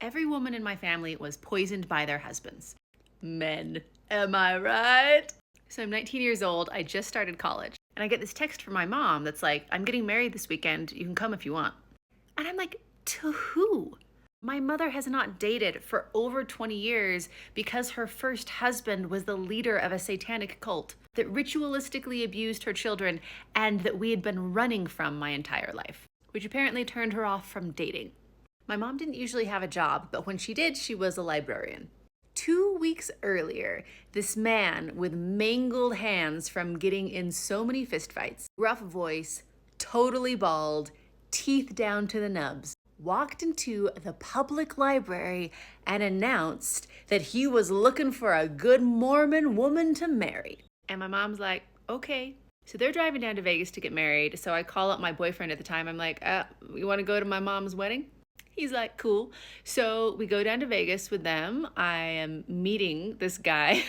Every woman in my family was poisoned by their husbands. Men, am I right? So I'm 19 years old, I just started college, and I get this text from my mom that's like, I'm getting married this weekend, you can come if you want. And I'm like, to who? My mother has not dated for over 20 years because her first husband was the leader of a satanic cult that ritualistically abused her children and that we had been running from my entire life, which apparently turned her off from dating. My mom didn't usually have a job, but when she did, she was a librarian. 2 weeks earlier, this man with mangled hands from getting in so many fistfights, rough voice, totally bald, teeth down to the nubs, walked into the public library and announced that he was looking for a good Mormon woman to marry. And my mom's like, okay. So they're driving down to Vegas to get married. So I call up my boyfriend at the time. I'm like, you want to go to my mom's wedding? He's like, cool. So we go down to Vegas with them. I am meeting this guy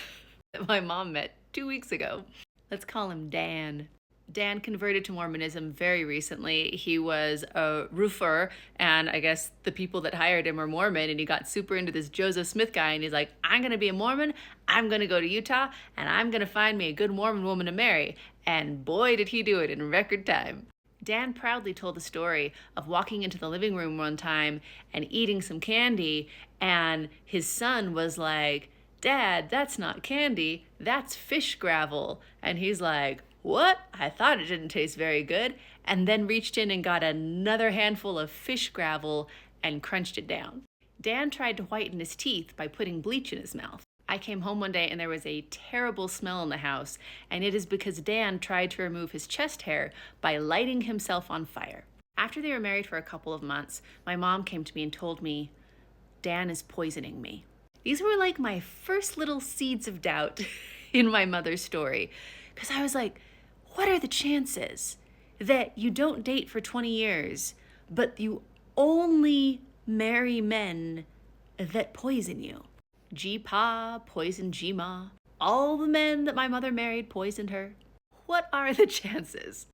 that my mom met 2 weeks ago. Let's call him Dan. Dan converted to Mormonism very recently. He was a roofer, and I guess the people that hired him were Mormon, and he got super into this Joseph Smith guy, and he's like, I'm going to be a Mormon, I'm going to go to Utah, and I'm going to find me a good Mormon woman to marry. And boy, did he do it in record time. Dan proudly told the story of walking into the living room one time and eating some candy, and his son was like, Dad, that's not candy, that's fish gravel. And he's like, what? I thought it didn't taste very good. And then reached in and got another handful of fish gravel and crunched it down. Dan tried to whiten his teeth by putting bleach in his mouth. I came home one day and there was a terrible smell in the house, and it is because Dan tried to remove his chest hair by lighting himself on fire. After they were married for a couple of months, my mom came to me and told me, Dan is poisoning me. These were like my first little seeds of doubt in my mother's story, because I was like, what are the chances that you don't date for 20 years, but you only marry men that poison you? G-Pa poisoned G-Ma. All the men that my mother married poisoned her. What are the chances?